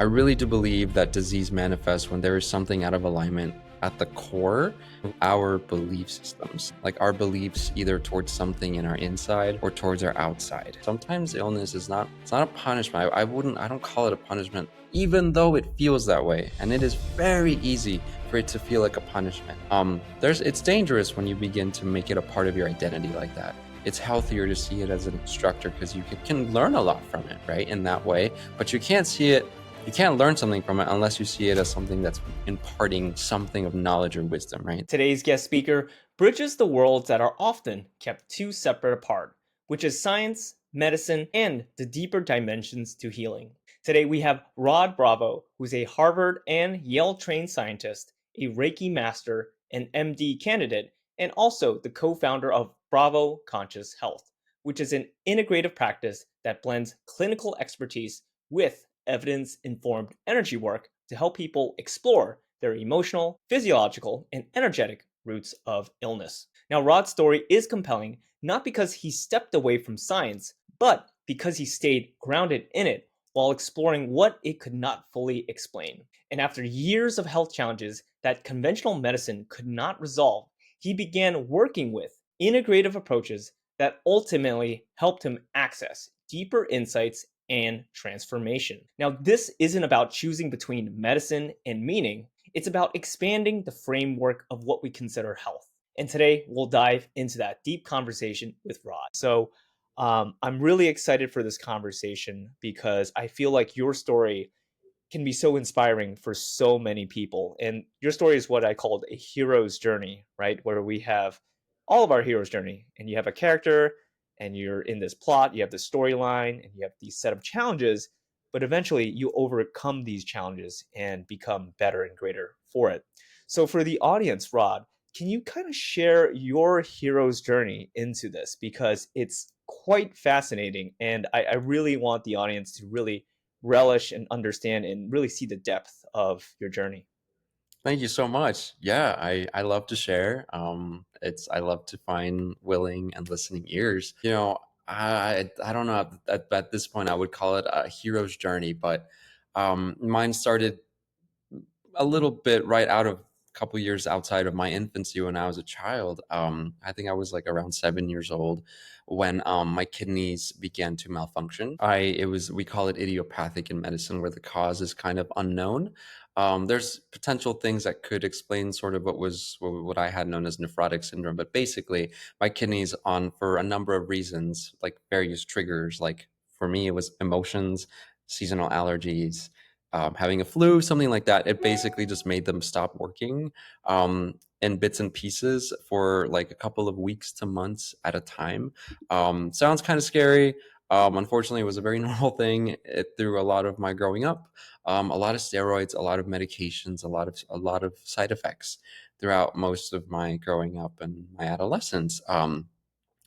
I really do believe that disease manifests when there is something out of alignment at the core of our belief systems, like our beliefs either towards something in our inside or towards our outside. Sometimes illness is it's not a punishment. I don't call it a punishment, even though it feels that way. And it is very easy for it to feel like a punishment. It's dangerous when you begin to make it a part of your identity like that. It's healthier to see it as an instructor because you can learn a lot from it, right? In that way, but you can't learn something from it unless you see it as something that's imparting something of knowledge or wisdom, right? Today's guest speaker bridges the worlds that are often kept too separate apart, which is science, medicine, and the deeper dimensions to healing. Today we have Rod Bravo, who's a Harvard and Yale trained scientist, a Reiki Master, an MD candidate, and also the co-founder of Bravo Conscious Health, which is an integrative practice that blends clinical expertise with evidence-informed energy work to help people explore their emotional, physiological, and energetic roots of illness. Now, Rod's story is compelling not because he stepped away from science, but because he stayed grounded in it while exploring what it could not fully explain. And after years of health challenges that conventional medicine could not resolve, he began working with integrative approaches that ultimately helped him access deeper insights and transformation. Now, this isn't about choosing between medicine and meaning. It's about expanding the framework of what we consider health. And today we'll dive into that deep conversation with Rod. So I'm really excited for this conversation because I feel like your story can be so inspiring for so many people. And your story is what I called a hero's journey, right? Where we have all of our hero's journey, and you have a character, and you're in this plot, you have this storyline, and you have these set of challenges, but eventually you overcome these challenges and become better and greater for it. So for the audience, Rod, can you kind of share your hero's journey into this? Because it's quite fascinating, and I really want the audience to really relish and understand and really see the depth of your journey. Thank you so much. Yeah, I love to share. I love to find willing and listening ears. I don't know, at this point I would call it a hero's journey, but mine started a little bit right out of a couple years outside of my infancy when I was a child. I think I was like around 7 years old when my kidneys began to malfunction. We call it idiopathic in medicine, where the cause is kind of unknown. There's potential things that could explain sort of what I had known as nephrotic syndrome, but basically my kidneys on for a number of reasons, like various triggers. Like for me, it was emotions, seasonal allergies, having a flu, something like that. It basically just made them stop working in bits and pieces for like a couple of weeks to months at a time. Sounds kind of scary. Unfortunately, it was a very normal thing through a lot of my growing up. A lot of steroids, a lot of medications, a lot of side effects throughout most of my growing up and my adolescence.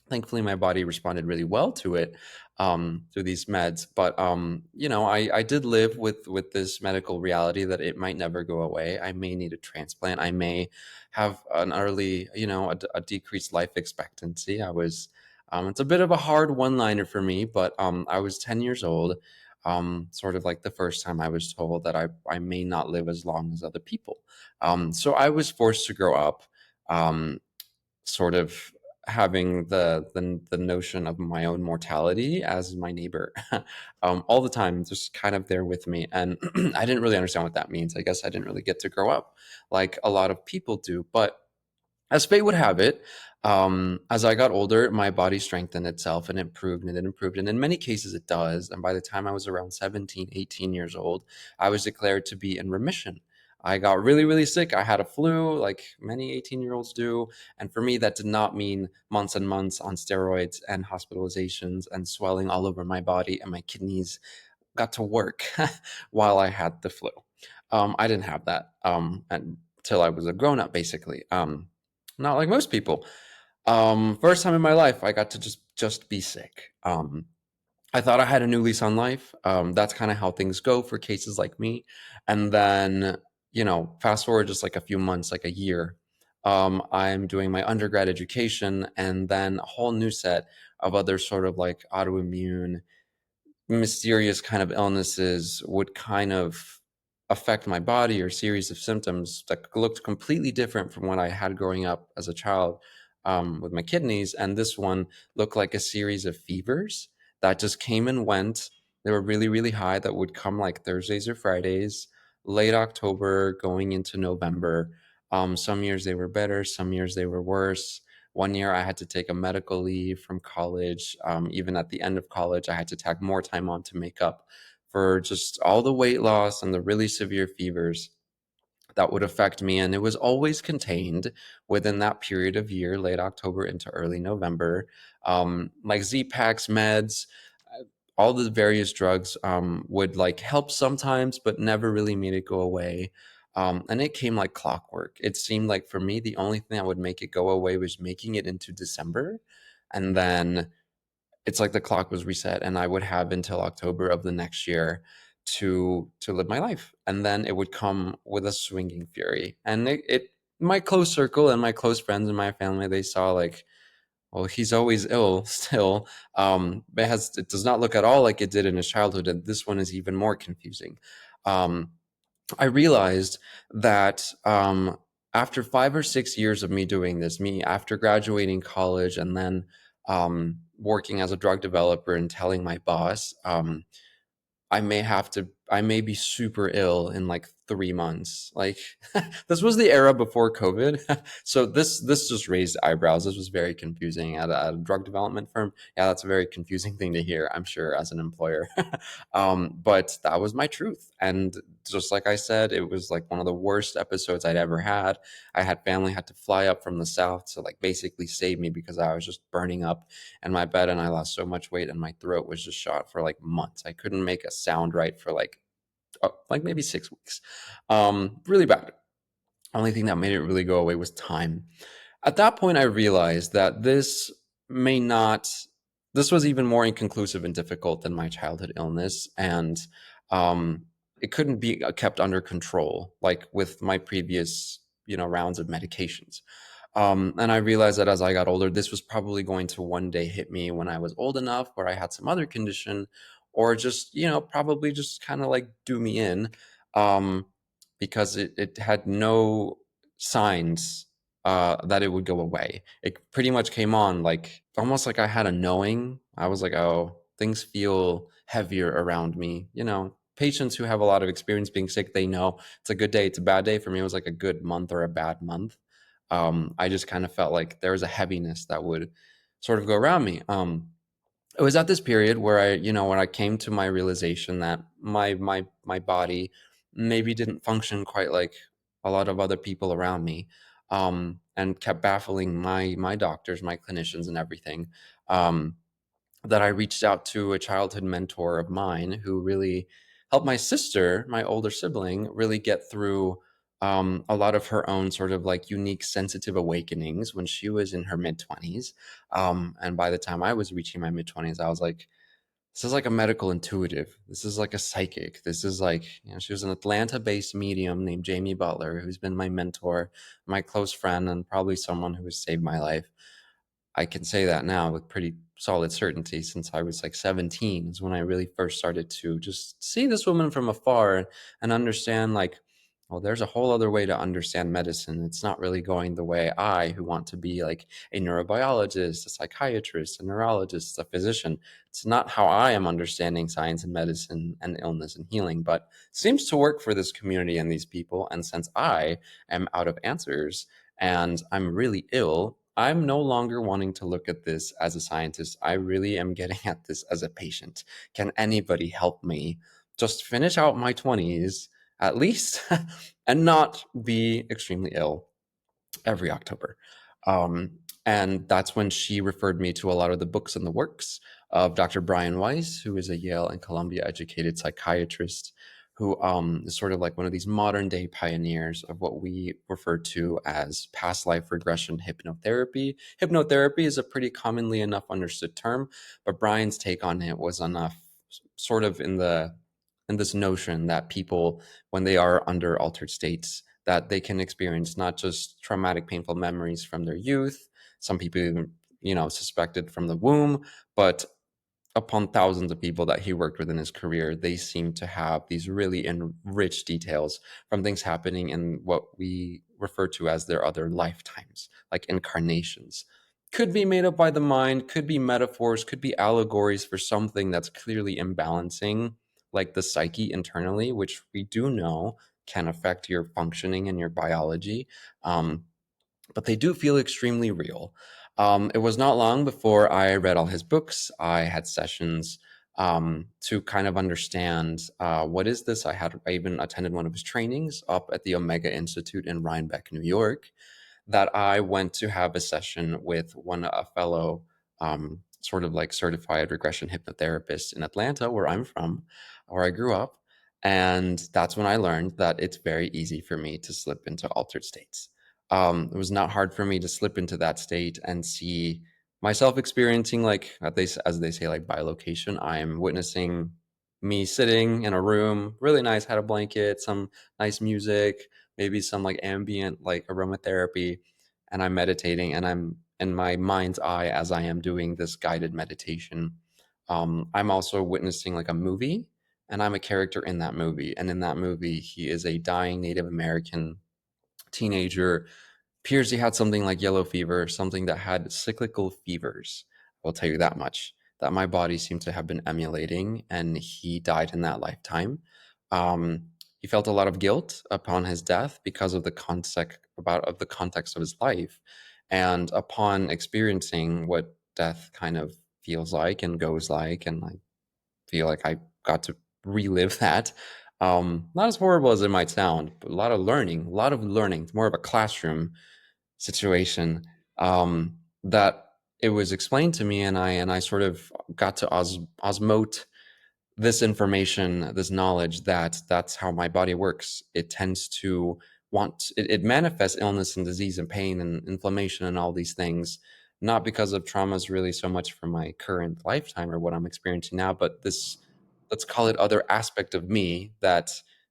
Thankfully my body responded really well to it through these meds, but I did live with this medical reality that it might never go away. I may need a transplant. I may have an early, a decreased life expectancy. It's a bit of a hard one-liner for me, but I was 10 years old, sort of like the first time I was told that I may not live as long as other people. So I was forced to grow up, sort of having the notion of my own mortality as my neighbor all the time, just kind of there with me. And I didn't really understand what that means. I guess I didn't really get to grow up like a lot of people do. But as fate would have it, as I got older, my body strengthened itself and improved and it improved. And in many cases, it does. And by the time I was around 17, 18 years old, I was declared to be in remission. I got really, really sick. I had a flu, like many 18-year-olds do. And for me, that did not mean months and months on steroids and hospitalizations and swelling all over my body, and my kidneys got to work while I had the flu. I didn't have that until I was a grown up, basically. Not like most people. First time in my life, I got to just be sick. I thought I had a new lease on life. That's kind of how things go for cases like me. And then, fast forward just like a few months, like a year. I'm doing my undergrad education, and then a whole new set of other sort of like autoimmune mysterious kind of illnesses would kind of affect my body, or series of symptoms that looked completely different from what I had growing up as a child, with my kidneys. And this one looked like a series of fevers that just came and went. They were really, really high, that would come like Thursdays or Fridays, late October going into November. Some years they were better, some years they were worse. One year I had to take a medical leave from college. Even at the end of college, I had to tag more time on to make up for just all the weight loss and the really severe fevers that would affect me. And it was always contained within that period of year, late October into early November. Like Z-Paks, meds, all the various drugs would like help sometimes, but never really made it go away. And it came like clockwork. It seemed like for me, the only thing that would make it go away was making it into December. And then it's like the clock was reset, and I would have until October of the next year to live my life. And then it would come with a swinging fury. And it my close circle and my close friends and my family, they saw like, well, he's always ill still. It does not look at all like it did in his childhood, and this one is even more confusing. Um, I realized that after 5 or 6 years of me doing this, me after graduating college and then working as a drug developer and telling my boss, I may be super ill in like 3 months. Like this was the era before COVID. So this just raised eyebrows. This was very confusing at a drug development firm. Yeah, that's a very confusing thing to hear, I'm sure, as an employer. But that was my truth. And just like I said, it was like one of the worst episodes I'd ever had. I had family had to fly up from the south to like basically save me because I was just burning up in my bed, and I lost so much weight, and my throat was just shot for like months. I couldn't make a sound right for like maybe 6 weeks. Really bad. Only thing that made it really go away was time. At that point, I realized that may not, this was even more inconclusive and difficult than my childhood illness. And it couldn't be kept under control, like with my previous, rounds of medications. And I realized that as I got older, this was probably going to one day hit me when I was old enough, where I had some other condition, or just, probably just kind of like do me in, um, because it had no signs that it would go away. It pretty much came on like almost like I had a knowing. I was like, oh, things feel heavier around me. Patients who have a lot of experience being sick, they know it's a good day, it's a bad day. For me, it was like a good month or a bad month. I just kind of felt like there was a heaviness that would sort of go around me. It was at this period where when I came to my realization that my body maybe didn't function quite like a lot of other people around me, and kept baffling my doctors, my clinicians, and everything. Um, that I reached out to a childhood mentor of mine who really helped my sister, my older sibling, really get through a lot of her own sort of like unique sensitive awakenings when she was in her mid 20s. And by the time I was reaching my mid 20s, I was like, this is like a medical intuitive. This is like a psychic. This is like, she was an Atlanta based medium named Jamie Butler, who's been my mentor, my close friend, and probably someone who has saved my life. I can say that now with pretty solid certainty, since I was like 17 is when I really first started to just see this woman from afar and understand like, well, there's a whole other way to understand medicine. It's not really going the way who want to be like a neurobiologist, a psychiatrist, a neurologist, a physician. It's not how I am understanding science and medicine and illness and healing, but seems to work for this community and these people. And since I am out of answers and I'm really ill, I'm no longer wanting to look at this as a scientist. I really am getting at this as a patient. Can anybody help me just finish out my 20s at least and not be extremely ill every October? And that's when she referred me to a lot of the books and the works of Dr. Brian Weiss, who is a Yale and Columbia educated psychiatrist, who is sort of like one of these modern day pioneers of what we refer to as past life regression hypnotherapy. Hypnotherapy is a pretty commonly enough understood term, but Brian's take on it was enough sort of in this notion that people, when they are under altered states, that they can experience not just traumatic, painful memories from their youth, some people even, suspected from the womb, but upon thousands of people that he worked with in his career, they seem to have these really enriched details from things happening in what we refer to as their other lifetimes, like incarnations. Could be made up by the mind, could be metaphors, could be allegories for something that's clearly imbalancing, like the psyche internally, which we do know can affect your functioning and your biology. But they do feel extremely real. It was not long before I read all his books. I had sessions to kind of understand what is this. I even attended one of his trainings up at the Omega Institute in Rhinebeck, New York, that I went to have a session with a fellow sort of like certified regression hypnotherapist in Atlanta, where I'm from, where I grew up. And that's when I learned that it's very easy for me to slip into altered states. It was not hard for me to slip into that state and see myself experiencing, like as they say, like bilocation. I am witnessing me sitting in a room, really nice, had a blanket, some nice music, maybe some like ambient like aromatherapy, and I'm meditating and I'm in my mind's eye as I am doing this guided meditation. I'm also witnessing like a movie, and I'm a character in that movie. And in that movie, he is a dying Native American teenager. Appears he had something like yellow fever, something that had cyclical fevers. I'll tell you that much. That my body seemed to have been emulating, and he died in that lifetime. He felt a lot of guilt upon his death because of the context of his life, and upon experiencing what death kind of feels like and goes like, and I feel like I got to relive that. Not as horrible as it might sound, but a lot of learning, a lot of learning. It's more of a classroom situation that it was explained to me, and I sort of got to osmote this information, this knowledge that that's how my body works. It tends to it manifests illness and disease and pain and inflammation and all these things, not because of traumas really so much from my current lifetime or what I'm experiencing now, but this, let's call it, other aspect of me that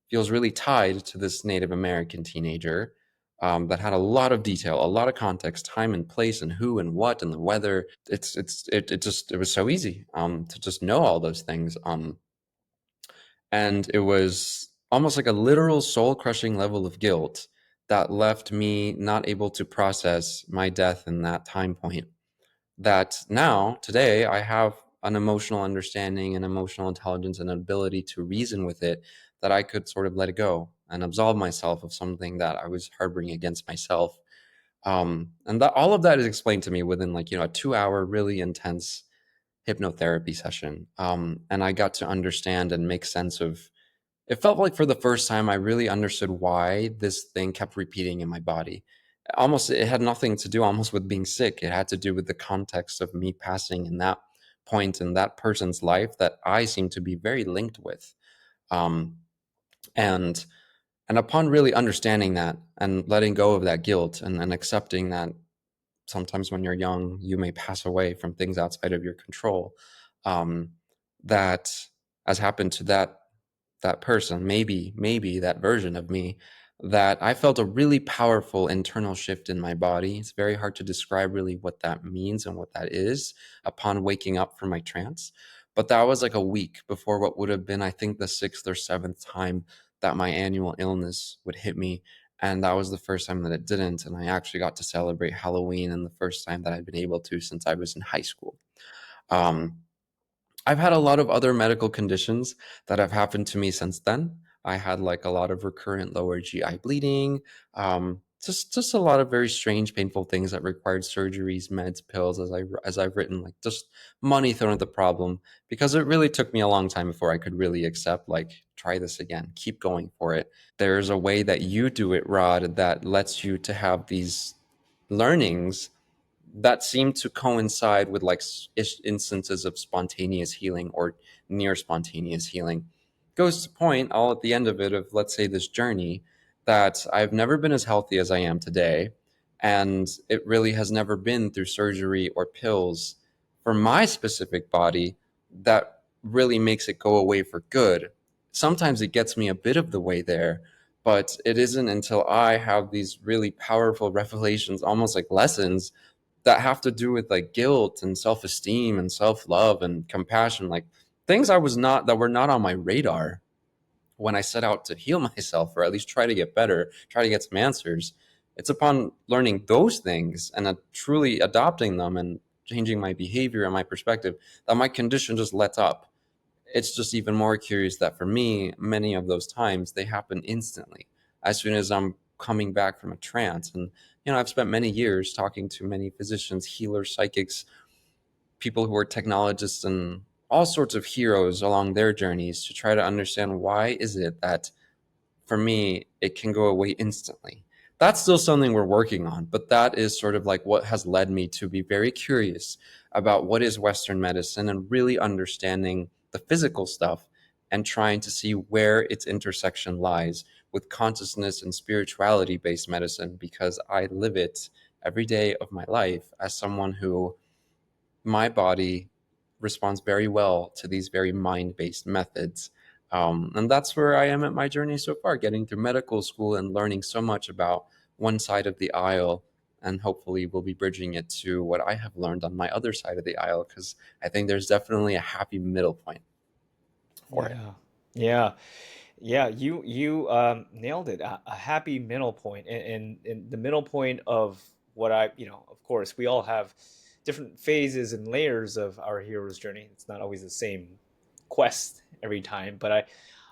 feels really tied to this Native American teenager, that had a lot of detail, a lot of context, time and place, and who and what and the weather. It was so easy to just know all those things. And it was almost like a literal soul crushing level of guilt that left me not able to process my death in that time point. That now, today, I have an emotional understanding and emotional intelligence and an ability to reason with it, that I could sort of let it go and absolve myself of something that I was harboring against myself. And that all of that is explained to me within, like, a 2 hour really intense hypnotherapy session. And I got to understand and make sense of, it felt like for the first time I really understood why this thing kept repeating in my body. Almost, it had nothing to do almost with being sick. It had to do with the context of me passing in that point in that person's life that I seem to be very linked with. Um, and and upon really understanding that and letting go of that guilt, and accepting that sometimes when you're young, you may pass away from things outside of your control. Um, that has happened to that person, maybe that version of me, that I felt a really powerful internal shift in my body. It's very hard to describe really what that means and what that is upon waking up from my trance. But that was like a week before what would have been, I think, the sixth or seventh time that my annual illness would hit me. And that was the first time that it didn't. And I actually got to celebrate Halloween, and the first time that I'd been able to since I was in high school. Um, I've had a lot of other medical conditions that have happened to me since then. I had like a lot of recurrent lower GI bleeding, just a lot of very strange, painful things that required surgeries, meds, pills. As I've written, like, just money thrown at the problem, because it really took me a long time before I could really accept, like, try this again, keep going for it. There's a way that you do it, Rod, that lets you to have these learnings that seem to coincide with like instances of spontaneous healing or near spontaneous healing. Goes to point all at the end of it, of, let's say, this journey, that I've never been as healthy as I am today, and it really has never been through surgery or pills for my specific body that really makes it go away for good. Sometimes it gets me a bit of the way there, but it isn't until I have these really powerful revelations, almost like lessons, that have to do with like guilt and self-esteem and self-love and compassion, like things I was not that were not on my radar when I set out to heal myself, or at least try to get better, try to get some answers. It's upon learning those things and truly adopting them and changing my behavior and my perspective that my condition just lets up. It's just even more curious that for me, many of those times they happen instantly as soon as I'm coming back from a trance. And, I've spent many years talking to many physicians, healers, psychics, people who are technologists, and all sorts of heroes along their journeys to try to understand why is it that for me it can go away instantly. That's still something we're working on, but that is sort of like what has led me to be very curious about what is Western medicine and really understanding the physical stuff and trying to see where its intersection lies with consciousness and spirituality based medicine, because I live it every day of my life as someone who, my body responds very well to these very mind-based methods. And that's where I am at my journey so far, getting through medical school and learning so much about one side of the aisle. And hopefully we'll be bridging it to what I have learned on my other side of the aisle, because I think there's definitely a happy middle point for it. Yeah. Yeah. Yeah, you nailed it. A happy middle point, and the middle point of what of course, we all have different phases and layers of our hero's journey. It's not always the same quest every time, but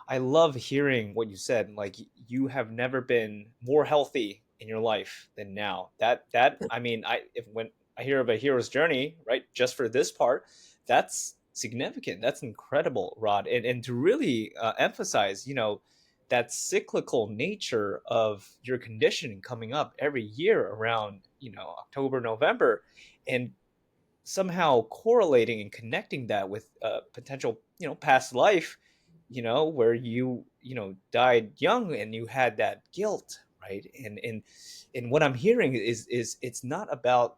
I love hearing what you said. Like you have never been more healthy in your life than now. That I mean, if when I hear of a hero's journey, right, just for this part, that's significant. That's incredible, Rod. And to really emphasize, that cyclical nature of your conditioning coming up every year around, October, November, and somehow correlating and connecting that with potential, past life, where died young and you had that guilt, right? And what I'm hearing is it's not about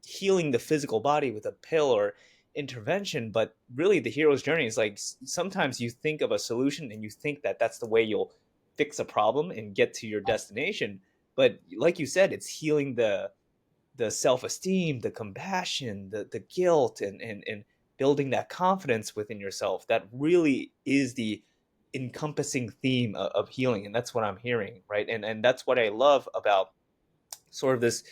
healing the physical body with a pill or intervention, but really the hero's journey is like sometimes you think of a solution and you think that that's the way you'll fix a problem and get to your destination, but like you said, it's healing the self-esteem, the compassion, the guilt, and building that confidence within yourself. That really is the encompassing theme of healing, and that's what I'm hearing, right? And that's what I love about sort of this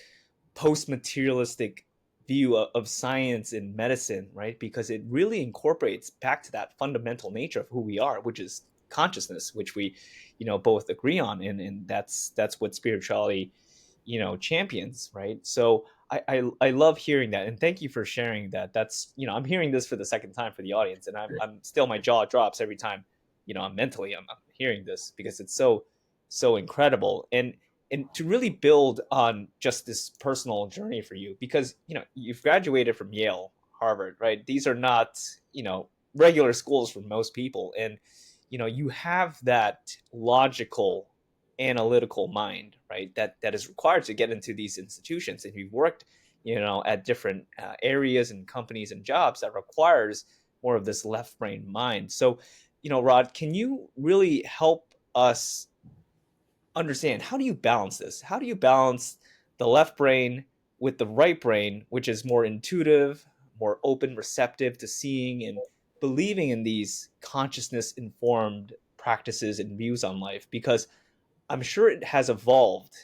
post-materialistic view of science and medicine, right? Because it really incorporates back to that fundamental nature of who we are, which is consciousness, which we, both agree on, and that's what spirituality, champions, right? So I love hearing that, and thank you for sharing that. That's I'm hearing this for the second time for the audience, and I'm still, my jaw drops every time, I'm hearing this because it's so incredible. And to really build on just this personal journey for you, because you've graduated from Yale, Harvard, right? These are not regular schools for most people, and you have that logical analytical mind, right? That is required to get into these institutions, and you've worked at different areas and companies and jobs that requires more of this left brain mind. So Rod, can you really help us understand, how do you balance this? How do you balance the left brain with the right brain, which is more intuitive, more open, receptive to seeing and believing in these consciousness informed practices and views on life? Because I'm sure it has evolved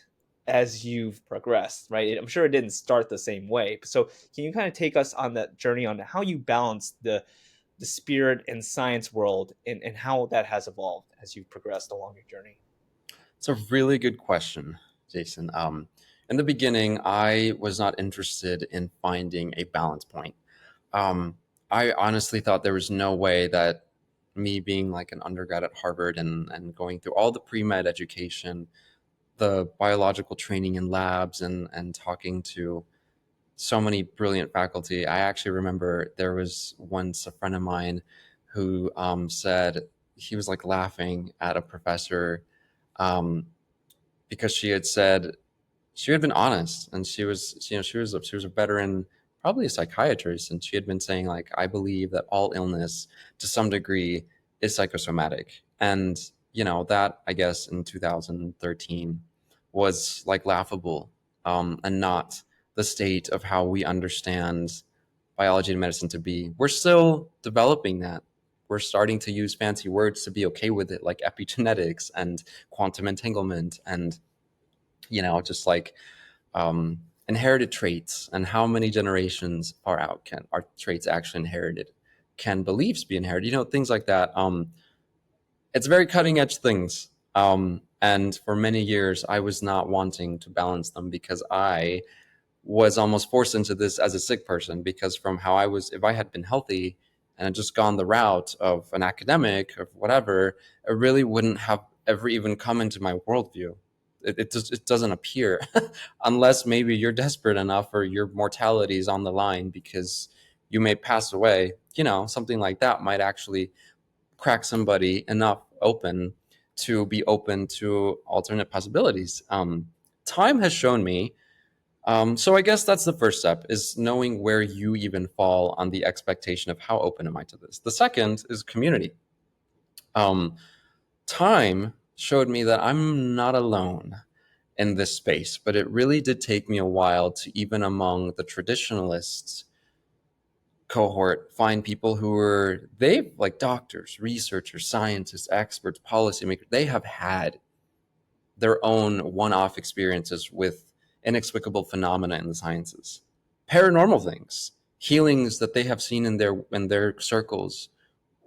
as you've progressed, right? I'm sure it didn't start the same way. So can you kind of take us on that journey on how you balance the spirit and science world, and how that has evolved as you've progressed along your journey? It's a really good question, Jason. In the beginning, I was not interested in finding a balance point. Um, I honestly thought there was no way that me being like an undergrad at Harvard and going through all the pre-med education, the biological training in labs, and talking to so many brilliant faculty. I actually remember there was once a friend of mine who said he was like laughing at a professor, um, because she had said she had been honest, and she was a veteran, probably a psychiatrist, and she had been saying like, I believe that all illness to some degree is psychosomatic. And that, I guess, in 2013 was like laughable, and not the state of how we understand biology and medicine to be. We're still developing that. We're starting to use fancy words to be okay with it, like epigenetics and quantum entanglement, and just like inherited traits, and how many generations far out can are traits actually inherited? Can beliefs be inherited? Things like that. It's very cutting edge things. And for many years, I was not wanting to balance them because I was almost forced into this as a sick person, because from how I was, if I had been healthy and had just gone the route of an academic of whatever, it really wouldn't have ever even come into my worldview. It doesn't appear unless maybe you're desperate enough or your mortality is on the line because you may pass away. Something like that might actually crack somebody enough open to be open to alternate possibilities. Time has shown me. So I guess that's the first step, is knowing where you even fall on the expectation of how open am I to this. The second is community. Um, Time showed me that I'm not alone in this space, but it really did take me a while to, even among the traditionalists cohort, find people who were, they like doctors, researchers, scientists, experts, policymakers. They have had their own one-off experiences with inexplicable phenomena in the sciences, paranormal things, healings that they have seen in their circles,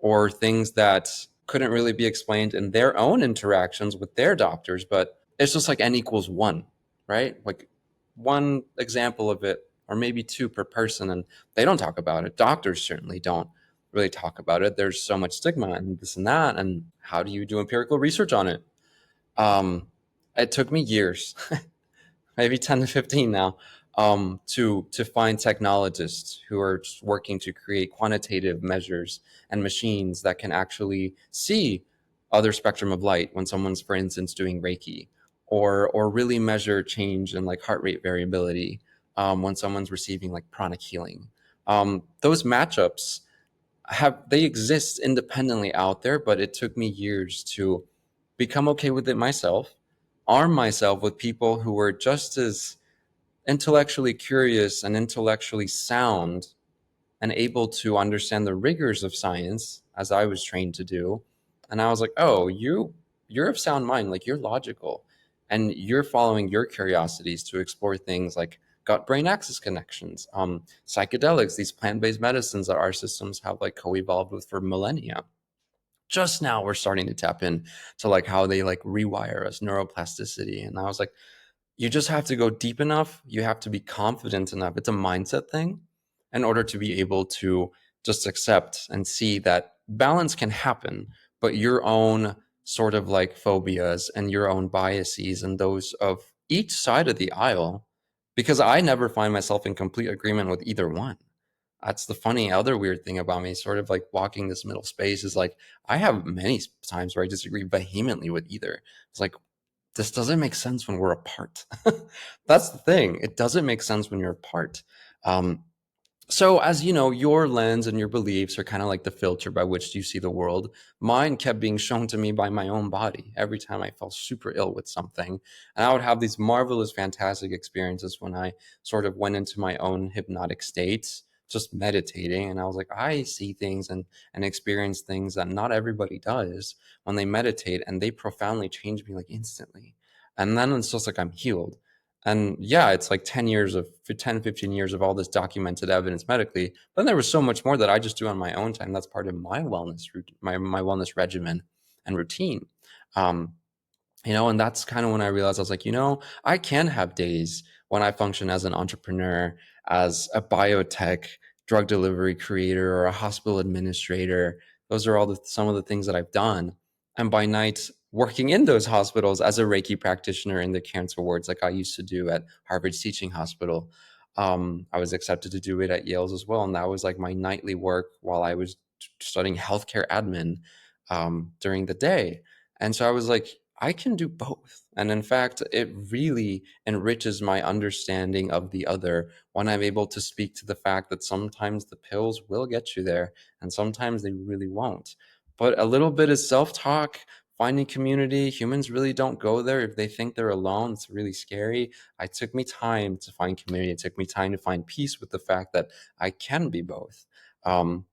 or things that couldn't really be explained in their own interactions with their doctors. But it's just like n equals one, right? Like one example of it, or maybe two per person, and they don't talk about it. Doctors certainly don't really talk about it. There's so much stigma and this and that, and how do you do empirical research on it? um, it took me years, maybe 10 to 15 now, to find technologists who are just working to create quantitative measures and machines that can actually see other spectrum of light when someone's, for instance, doing Reiki, or really measure change in like heart rate variability when someone's receiving like pranic healing. Those matchups they exist independently out there, but it took me years to become okay with it myself, arm myself with people who were just as intellectually curious and intellectually sound and able to understand the rigors of science as I was trained to do. And I was like, oh, you're of sound mind, like you're logical, and you're following your curiosities to explore things like gut brain axis connections, psychedelics, these plant-based medicines that our systems have like co-evolved with for millennia. Just now we're starting to tap in to like how they like rewire us, neuroplasticity. And I was like, you just have to go deep enough. You have to be confident enough. It's a mindset thing in order to be able to just accept and see that balance can happen, but your own sort of like phobias and your own biases and those of each side of the aisle, because I never find myself in complete agreement with either one. That's the funny other weird thing about me, sort of like walking this middle space, is like I have many times where I disagree vehemently with either. It's like, this doesn't make sense when we're apart. That's the thing. It doesn't make sense when you're apart. Um, so, as you know, your lens and your beliefs are kind of like the filter by which you see the world. Mine kept being shown to me by my own body every time I fell super ill with something. And I would have these marvelous, fantastic experiences when I sort of went into my own hypnotic states, just meditating. And I was like, I see things and experience things that not everybody does when they meditate. And they profoundly change me like instantly. And then it's just like I'm healed. And yeah, it's like 10, 15 years of all this documented evidence medically. But then there was so much more that I just do on my own time. That's part of my wellness my wellness regimen and routine. Um, and that's kind of when I realized, I was like, I can have days when I function as an entrepreneur, as a biotech drug delivery creator, or a hospital administrator. Those are some of the things that I've done. And by night, working in those hospitals as a Reiki practitioner in the cancer wards, like I used to do at Harvard's teaching hospital. I was accepted to do it at Yale's as well. And that was like my nightly work while I was studying healthcare admin during the day. And so I was like, I can do both. And in fact, it really enriches my understanding of the other when I'm able to speak to the fact that sometimes the pills will get you there and sometimes they really won't. But a little bit of self talk, finding community, humans really don't go there if they think they're alone. It's really scary. It took me time to find community. It took me time to find peace with the fact that I can be both. Um,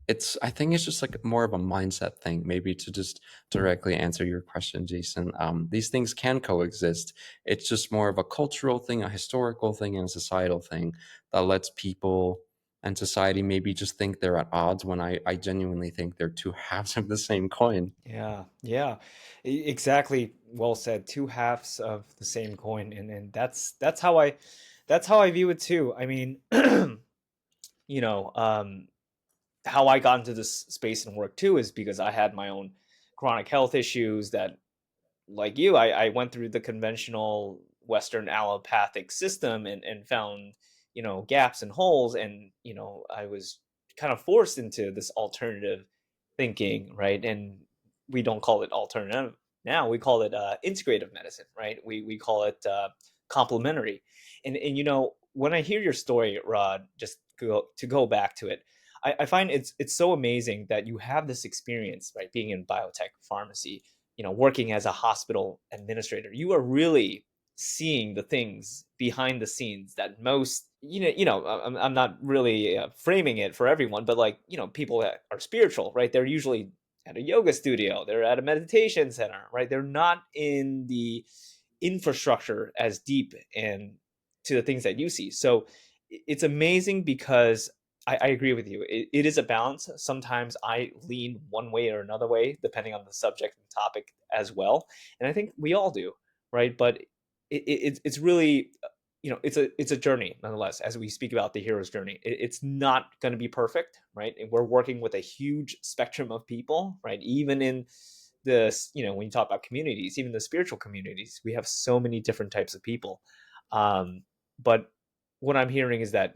I think it's just like more of a mindset thing, maybe to just directly answer your question, Jason. These things can coexist. It's just more of a cultural thing, a historical thing, and a societal thing that lets people and society maybe just think they're at odds when I genuinely think they're two halves of the same coin. Yeah, yeah, exactly. Well said. Two halves of the same coin, and that's how I view it too. I mean, you know, how I got into this space and work too is because I had my own chronic health issues that, like you, I went through the conventional Western allopathic system and found, gaps and holes. And, I was kind of forced into this alternative thinking, right? And we don't call it alternative now. We call it integrative medicine, right? We call it complementary. And, when I hear your story, Rod, just to go back to it, I find it's so amazing that you have this experience, right? Being in biotech pharmacy, working as a hospital administrator, you are really seeing the things behind the scenes that most, I'm not really framing it for everyone, but like, people that are spiritual, right? They're usually at a yoga studio, they're at a meditation center, right? They're not in the infrastructure as deep and to the things that you see. So it's amazing because I agree with you. It is a balance. Sometimes I lean one way or another way, depending on the subject and topic as well. And I think we all do, right? But it's really, it's a journey nonetheless. As we speak about the hero's journey, it's not going to be perfect, right? And we're working with a huge spectrum of people, right? Even in this, when you talk about communities, even the spiritual communities, we have so many different types of people. But what I'm hearing is that,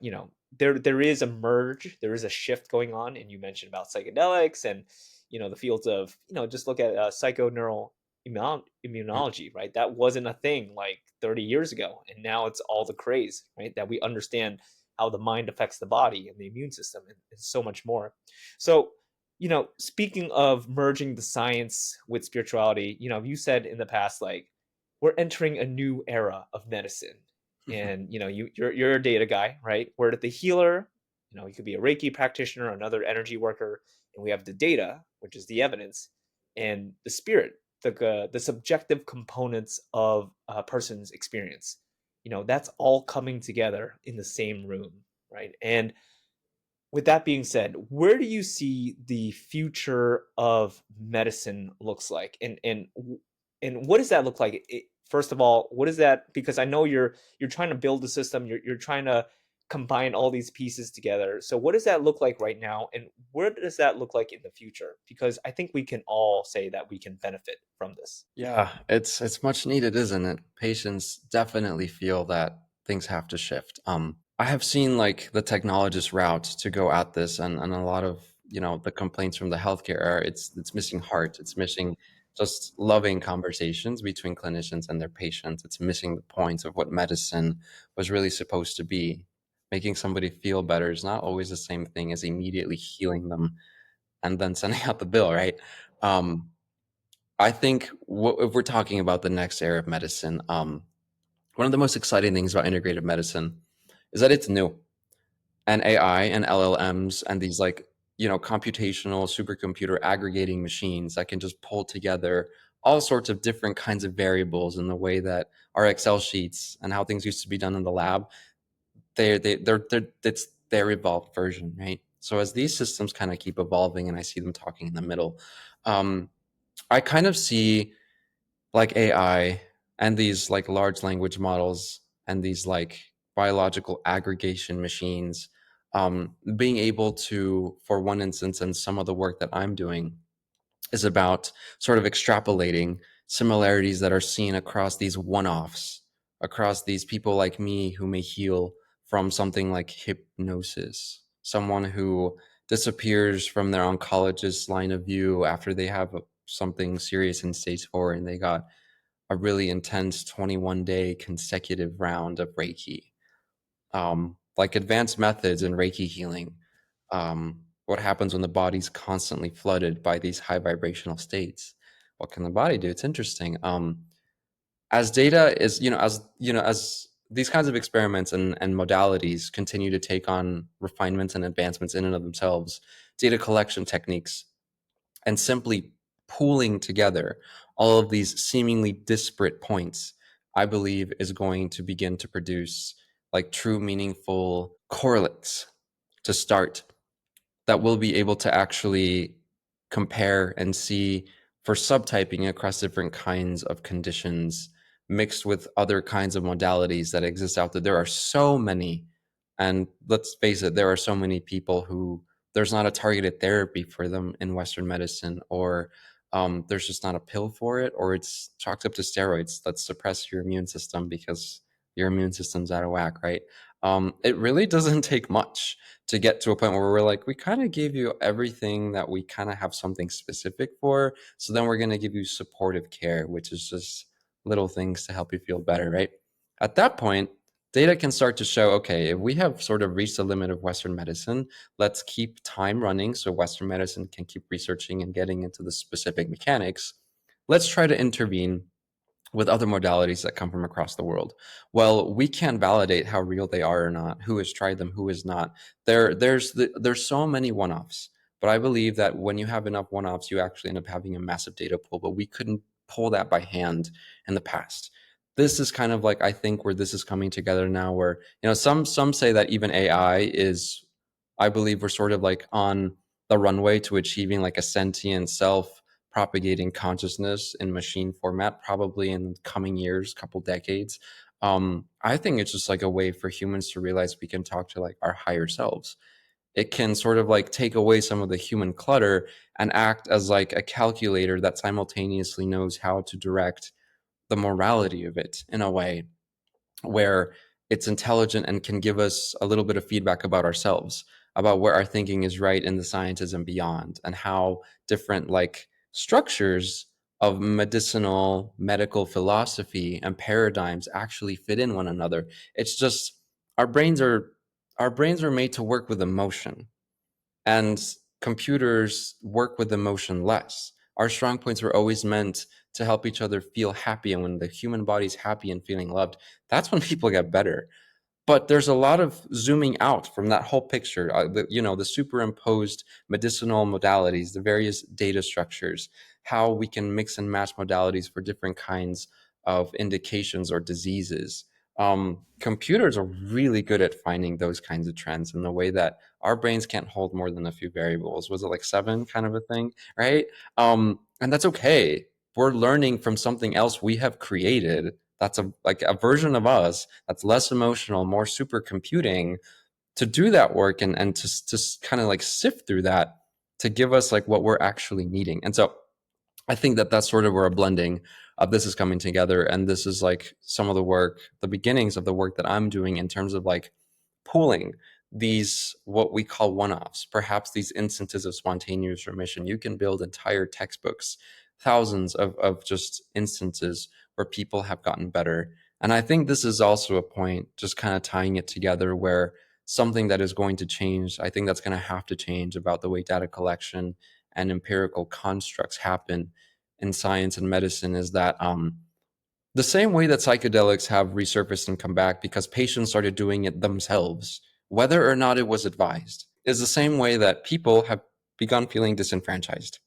there is a merge, there is a shift going on, and you mentioned about psychedelics and, the fields of, just look at psychoneural immunology, right? That wasn't a thing like 30 years ago, and now it's all the craze, right? That we understand how the mind affects the body and the immune system, and so much more. So, speaking of merging the science with spirituality, you said in the past, like, we're entering a new era of medicine. And you're a data guy, right? We're the healer, you could be a Reiki practitioner, another energy worker, and we have the data, which is the evidence, and the spirit, the subjective components of a person's experience. That's all coming together in the same room, right? And with that being said, where do you see the future of medicine looks like, and what does that look like? First of all, what is that? Because I know you're trying to build a system, you're trying to combine all these pieces together. So what does that look like right now, and where does that look like in the future? Because I think we can all say that we can benefit from this. Yeah, it's much needed, isn't it? Patients definitely feel that things have to shift. I have seen like the technologist route to go at this, and a lot of the complaints from the healthcare are it's missing heart, it's missing just loving conversations between clinicians and their patients. It's missing the point of what medicine was really supposed to be. Making somebody feel better is not always the same thing as immediately healing them and then sending out the bill, right? Um, I think if we're talking about the next era of medicine, one of the most exciting things about integrative medicine is that it's new, and AI and LLMs and these like computational supercomputer aggregating machines that can just pull together all sorts of different kinds of variables in the way that our Excel sheets and how things used to be done in the lab. They're it's their evolved version, right? So as these systems kind of keep evolving, and I see them talking in the middle, um, I kind of see like AI and these like large language models and these like biological aggregation machines being able to, for one instance, and some of the work that I'm doing is about sort of extrapolating similarities that are seen across these one-offs, across these people like me who may heal from something like hypnosis, someone who disappears from their oncologist's line of view after they have something serious in stage 4 and they got a really intense 21-day consecutive round of Reiki. Like advanced methods in Reiki healing. What happens when the body's constantly flooded by these high vibrational states? What can the body do? It's interesting. As data is, as these kinds of experiments and modalities continue to take on refinements and advancements in and of themselves, data collection techniques and simply pooling together all of these seemingly disparate points, I believe is going to begin to produce like true meaningful correlates to start that we'll be able to actually compare and see for subtyping across different kinds of conditions mixed with other kinds of modalities that exist out there. There are so many. And let's face it, there are so many people who there's not a targeted therapy for them in Western medicine, or there's just not a pill for it, or it's chalked up to steroids that suppress your immune system because your immune system's out of whack, right? It really doesn't take much to get to a point where we're like, we kind of gave you everything that we kind of have something specific for. So then we're going to give you supportive care, which is just little things to help you feel better, right? At that point, data can start to show, okay, if we have sort of reached the limit of Western medicine, let's keep time running so Western medicine can keep researching and getting into the specific mechanics. Let's try to intervene with other modalities that come from across the world. Well, we can't validate how real they are or not, who has tried them, who has not. There's so many one-offs, but I believe that when you have enough one-offs, you actually end up having a massive data pool, but we couldn't pull that by hand in the past. This is kind of like, I think, where this is coming together now, where, some say that even AI is, I believe we're sort of like on the runway to achieving like a sentient self propagating consciousness in machine format, probably in coming years, couple decades. I think it's just like a way for humans to realize we can talk to like our higher selves. It can sort of like take away some of the human clutter and act as like a calculator that simultaneously knows how to direct the morality of it in a way where it's intelligent and can give us a little bit of feedback about ourselves, about where our thinking is right in the sciences and beyond, and how different like structures of medical philosophy and paradigms actually fit in one another. It's just our brains are our brains are made to work with emotion, and computers work with emotion less. Our strong points were always meant to help each other feel happy, and when the human body's happy and feeling loved, that's when people get better. But there's a lot of zooming out from that whole picture, the superimposed medicinal modalities, the various data structures, how we can mix and match modalities for different kinds of indications or diseases. Computers are really good at finding those kinds of trends in the way that our brains can't hold more than a few variables. Was it like seven kind of a thing, right? And that's okay. We're learning from something else we have created that's like a version of us that's less emotional, more supercomputing to do that work and to kind of like sift through that to give us like what we're actually needing. And so I think that that's sort of where a blending of this is coming together. And this is like some of the work, the beginnings of the work that I'm doing in terms of like pooling these, what we call one-offs, perhaps these instances of spontaneous remission. You can build entire textbooks, thousands of just instances where people have gotten better. And I think this is also a point, just kind of tying it together, where something that is going to change, I think that's going to have to change about the way data collection and empirical constructs happen in science and medicine is that the same way that psychedelics have resurfaced and come back because patients started doing it themselves, whether or not it was advised, is the same way that people have begun feeling disenfranchised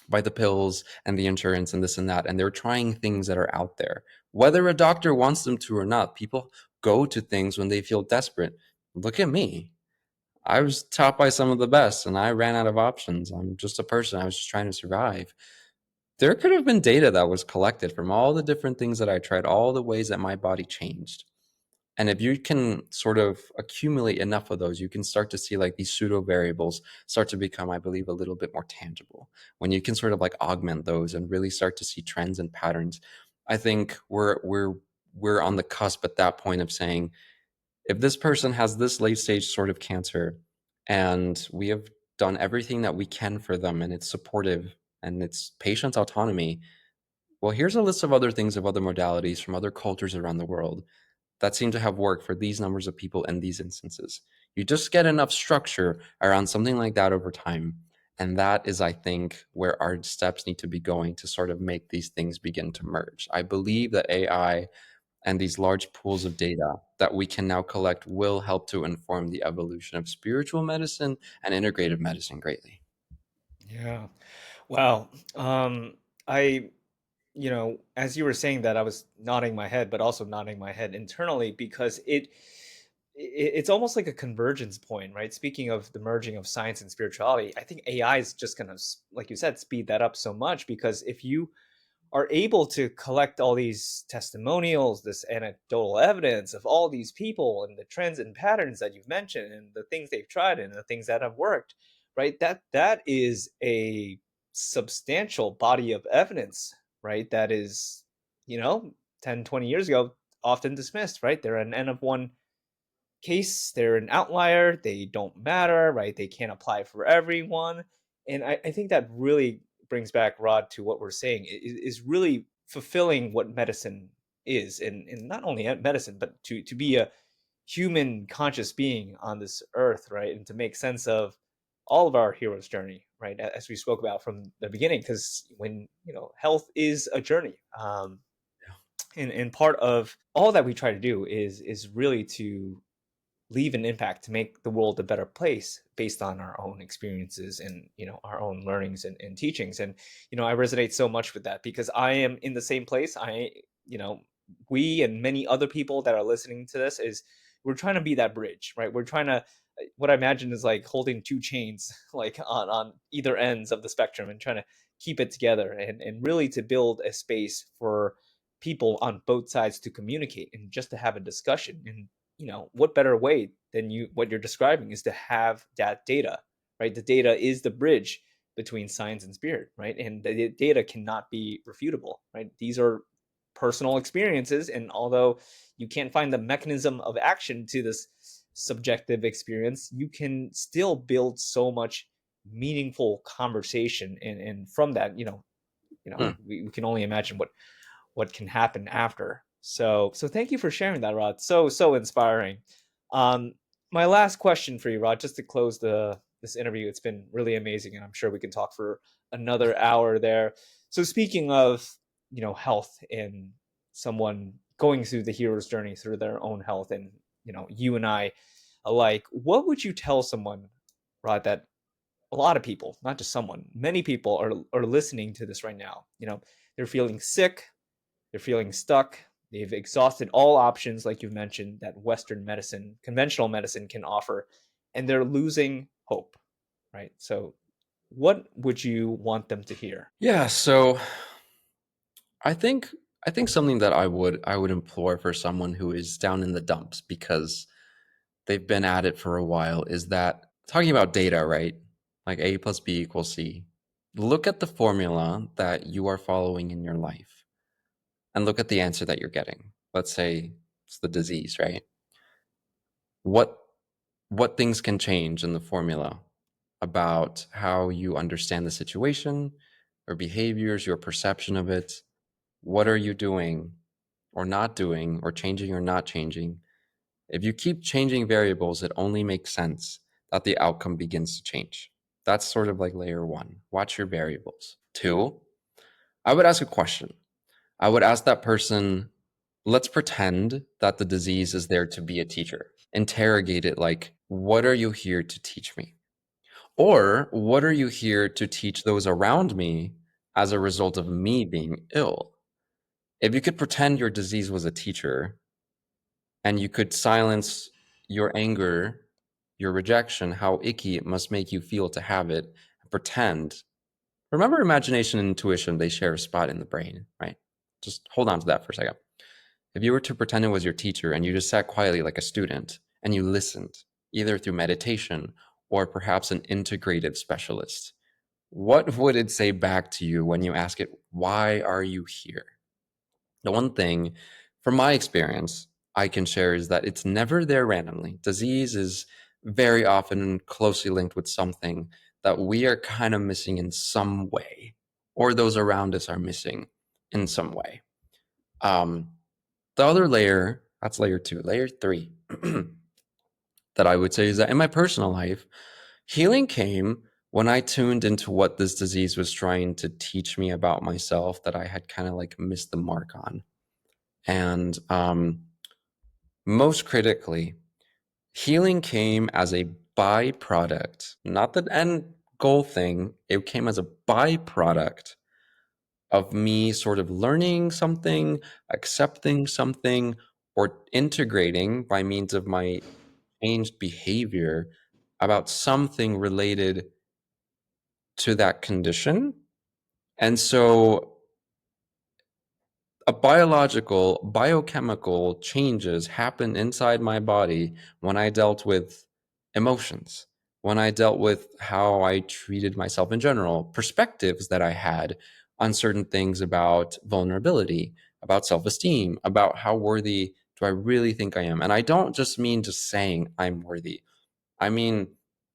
by the pills and the insurance and this and that. And they're trying things that are out there. Whether a doctor wants them to or not, people go to things when they feel desperate. Look at me. I was taught by some of the best and I ran out of options. I'm just a person. I was just trying to survive. There could have been data that was collected from all the different things that I tried, all the ways that my body changed. And if you can sort of accumulate enough of those, you can start to see like these pseudo variables start to become, I believe, a little bit more tangible. When you can sort of like augment those and really start to see trends and patterns, I think we're on the cusp at that point of saying, if this person has this late stage sort of cancer and we have done everything that we can for them and it's supportive and it's patient autonomy, well, here's a list of other things of other modalities from other cultures around the world that seem to have worked for these numbers of people in these instances. You just get enough structure around something like that over time, And that is, I think, where our steps need to be going to sort of make these things begin to merge. I believe that AI and these large pools of data that we can now collect will help to inform the evolution of spiritual medicine and integrative medicine greatly. Yeah. Wow. I, as you were saying that, I was nodding my head, but also nodding my head internally because it's almost like a convergence point, right? Speaking of the merging of science and spirituality, I think AI is just going to, like you said, speed that up so much because if you are able to collect all these testimonials, this anecdotal evidence of all these people and the trends and patterns that you've mentioned and the things they've tried and the things that have worked, right? That is a substantial body of evidence, right? That is, you know, 10, 20 years ago often dismissed, right? They're an N of one case, they're an outlier, they don't matter, right? They can't apply for everyone. And I think that really brings back Rod to what we're saying is really fulfilling what medicine is, and not only medicine, but to be a human conscious being on this earth, right? And to make sense of all of our hero's journey, right? As we spoke about from the beginning, because when health is a journey. And part of all that we try to do is really to leave an impact to make the world a better place based on our own experiences and our own learnings and teachings. And I resonate so much with that because I am in the same place. You know we and many other people that are listening to this is we're trying to be that bridge, right? We're trying to what I imagine is like holding two chains like on either ends of the spectrum and trying to keep it together and really to build a space for people on both sides to communicate and just to have a discussion. And what better way than what you're describing is to have that data, right? The data is the bridge between science and spirit, right? And the data cannot be refutable, right? These are personal experiences, and although you can't find the mechanism of action to this subjective experience, you can still build so much meaningful conversation, and from that, Hmm. we can only imagine what can happen after. So thank you for sharing that, Rod. So inspiring. Um, my last question for you, Rod, just to close the this interview. It's been really amazing, and I'm sure we can talk for another hour there. So speaking of health and someone going through the hero's journey through their own health, and you and I alike, what would you tell someone, Rod, that a lot of people, not just someone, many people are listening to this right now? They're feeling sick, they're feeling stuck. They've exhausted all options, like you've mentioned, that Western medicine, conventional medicine can offer, and they're losing hope, right? So, what would you want them to hear? Yeah, so I think I think something that I would implore for someone who is down in the dumps because they've been at it for a while is that talking about data, right? Like A plus B equals C. Look at the formula that you are following in your life and look at the answer that you're getting. Let's say it's the disease, right? What what things can change in the formula about how you understand the situation, your behaviors, your perception of it? What are you doing or not doing or changing or not changing? If you keep changing variables, it only makes sense that the outcome begins to change. That's sort of like layer one. Watch your variables. Two, I would ask a question. I would ask that person, let's pretend that the disease is there to be a teacher. Interrogate it like, what are you here to teach me? Or what are you here to teach those around me as a result of me being ill? If you could pretend your disease was a teacher and you could silence your anger, your rejection, how icky it must make you feel to have it, and pretend. Remember, imagination and intuition, they share a spot in the brain, right? Just hold on to that for a second. If you were to pretend it was your teacher and you just sat quietly like a student and you listened, either through meditation or perhaps an integrative specialist, what would it say back to you when you ask it, why are you here? The one thing from my experience I can share is that it's never there randomly. Disease is very often closely linked with something that we are kind of missing in some way, or those around us are missing in some way. Um, the other layer, that's layer two. Layer three that I would say is that in my personal life, healing came when I tuned into what this disease was trying to teach me about myself that I had kind of like missed the mark on. And most critically, healing came as a byproduct, not the end goal thing. It came as a byproduct of me sort of learning something, accepting something, or integrating by means of my changed behavior about something related to that condition. And so a biological, biochemical changes happen inside my body when I dealt with emotions, when I dealt with how I treated myself in general, perspectives that I had on certain things about vulnerability, about self esteem, about how worthy do I really think I am. And I don't just mean just saying I'm worthy. I mean,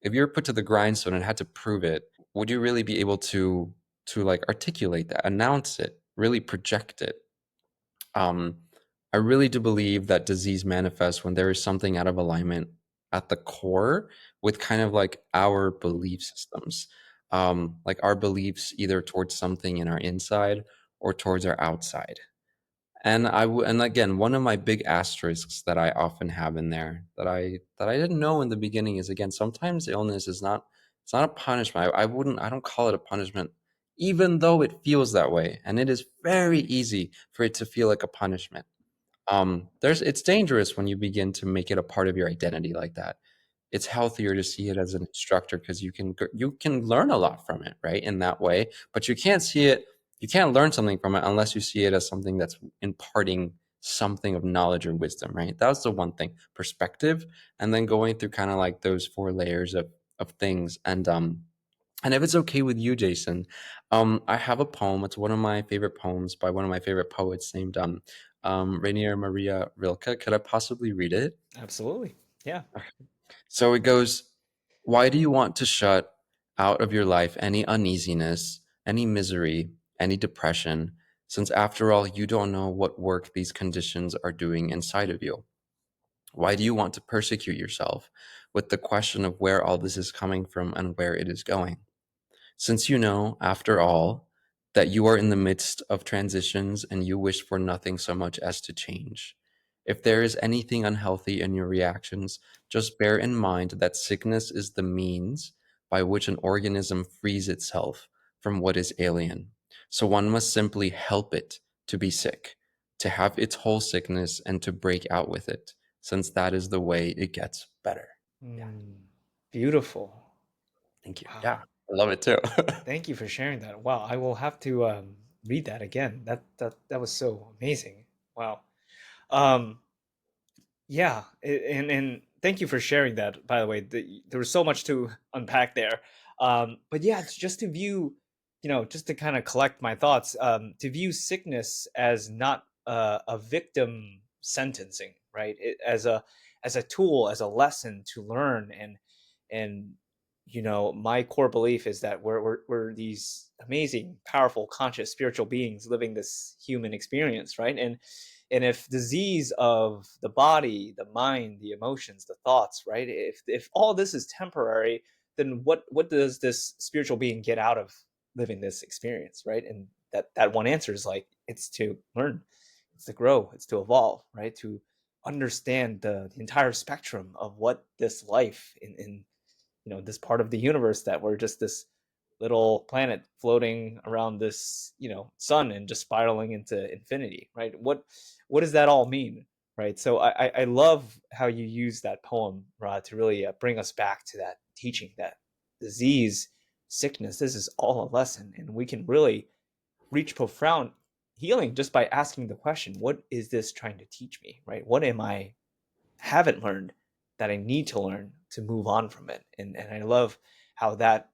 if you're put to the grindstone and had to prove it, would you really be able to like articulate that, announce it, really project it? Um, I really do believe that disease manifests when there is something out of alignment at the core with kind of like our belief systems, like our beliefs either towards something in our inside or towards our outside. And again, one of my big asterisks that I often have in there that I didn't know in the beginning is, again, sometimes illness is not, it's not a punishment. I don't call it a punishment, even though it feels that way, and it is very easy for it to feel like a punishment. It's dangerous when you begin to make it a part of your identity like that. It's healthier to see it as an instructor because you can learn a lot from it, right? In that way, but you can't learn something from it unless you see it as something that's imparting something of knowledge or wisdom, right? That was the one thing, perspective, and then going through kind of like those four layers of things. And if it's okay with you, Jason, I have a poem. It's one of my favorite poems by one of my favorite poets named Rainier Maria Rilke. Could I possibly read it? Absolutely. Yeah. So it goes, why do you want to shut out of your life any uneasiness, any misery, any depression, since after all, you don't know what work these conditions are doing inside of you? Why do you want to persecute yourself with the question of where all this is coming from and where it is going? Since you know, after all, that you are in the midst of transitions and you wish for nothing so much as to change. If there is anything unhealthy in your reactions, just bear in mind that sickness is the means by which an organism frees itself from what is alien. So one must simply help it to be sick, to have its whole sickness and to break out with it, since that is the way it gets better. Yeah, Mm, beautiful. thank you. Yeah, Wow. I love it too. Thank you for sharing that. Wow, I will have to read that again. That was so amazing. Wow. Um, yeah, and thank you for sharing that. By the way, there was so much to unpack there. But yeah, it's just to view, just to kind of collect my thoughts. To view sickness as not a victim sentencing, right? As a tool, as a lesson to learn, and my core belief is that we're these amazing, powerful, conscious, spiritual beings living this human experience, right? And if disease of the body, the mind, the emotions, the thoughts, right? If all this is temporary, then what does this spiritual being get out of living this experience, right? And that one answer is like, it's to learn, it's to grow, it's to evolve, right? To understand the entire spectrum of what this life in this part of the universe, that we're just this little planet floating around this sun and just spiraling into infinity, right? What does that all mean, right? So I love how you use that poem, Rod, to really bring us back to that teaching, that disease, sickness, this is all a lesson, and we can really reach profound healing just by asking the question, what is this trying to teach me, right? What am I haven't learned that I need to learn to move on from it? And I love how that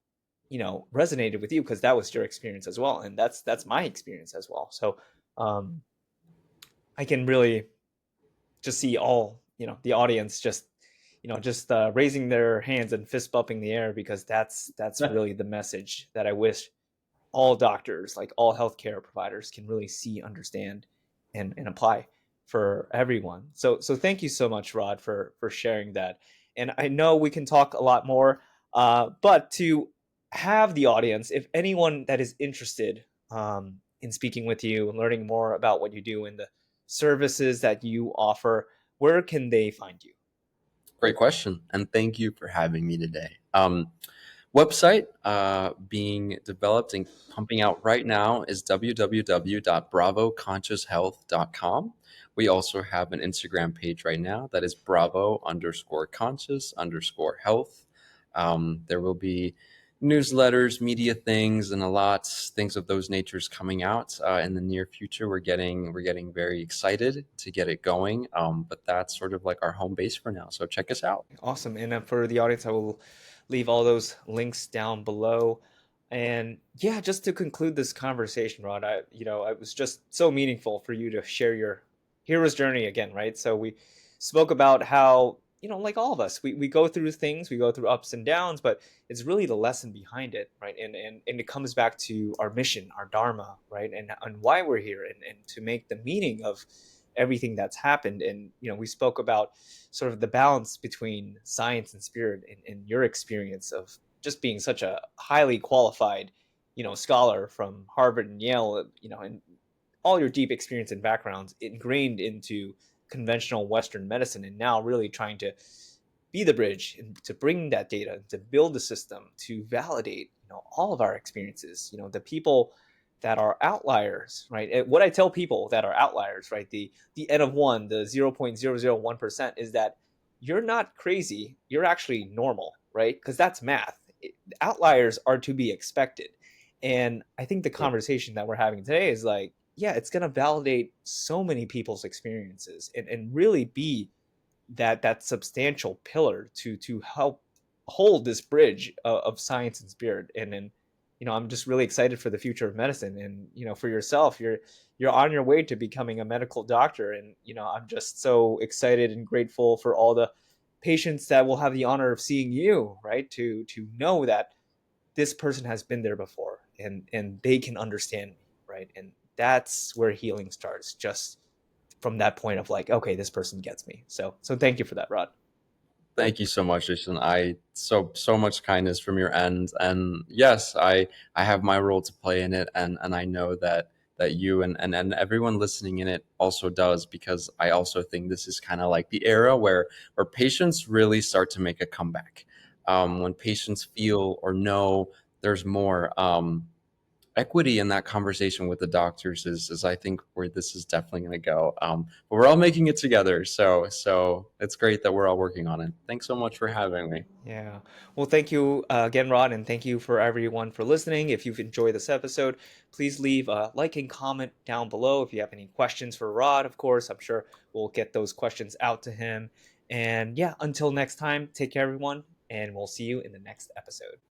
resonated with you, because that was your experience as well, and that's my experience as well. So um I can really just see all the audience just raising their hands and fist bumping the air, because that's really the message that I wish all doctors, like all healthcare providers, can really see, understand, and apply for everyone. So thank you so much, Rod, for sharing that. And I know we can talk a lot more, but to have the audience, if anyone that is interested in speaking with you and learning more about what you do and the services that you offer, where can they find you? Great question, and thank you for having me today. Website being developed and pumping out right now is www.bravoconscioushealth.com. We also have an Instagram page right now that is bravo underscore conscious underscore health. There will be newsletters, media things, and a lot things of those natures coming out in the near future. We're getting very excited to get it going. But that's sort of like our home base for now. So check us out. Awesome. And for the audience, I will leave all those links down below. And yeah, just to conclude this conversation, Rod, it was just so meaningful for you to share your hero's journey again, right? So we spoke about how, like all of us, we go through things, we go through ups and downs, but it's really the lesson behind it, right? And it comes back to our mission, our dharma, right? And why we're here and to make the meaning of everything that's happened. And we spoke about sort of the balance between science and spirit in your experience of just being such a highly qualified scholar from Harvard and Yale, and all your deep experience and backgrounds ingrained into conventional Western medicine, and now really trying to be the bridge and to bring that data, to build a system to validate all of our experiences. The people that are outliers, right? What I tell people that are outliers, right? The N of one, the 0.001% is that you're not crazy. You're actually normal, right? Because that's math. Outliers are to be expected. And I think the conversation that we're having today is like, yeah, it's going to validate so many people's experiences and really be that substantial pillar to help hold this bridge of science and spirit. And then I'm just really excited for the future of medicine. And for yourself, you're on your way to becoming a medical doctor. And I'm just so excited and grateful for all the patients that will have the honor of seeing you, right? To know that this person has been there before and they can understand me, right? And that's where healing starts, just from that point of like, okay, this person gets me. So thank you for that, Rod. Thank you so much, Jason. So much kindness from your end, and yes, I have my role to play in it, and I know that you and everyone listening in it also does, because I also think this is kind of like the era where patients really start to make a comeback. When patients feel or know there's more. Equity in that conversation with the doctors is I think where this is definitely going to go. But we're all making it together, so it's great that we're all working on it. Thanks so much for having me. Yeah. Well, thank you again, Rod, and thank you for everyone for listening. If you've enjoyed this episode, please leave a like and comment down below. If you have any questions for Rod, of course, I'm sure we'll get those questions out to him. And yeah, until next time, take care, everyone, and we'll see you in the next episode.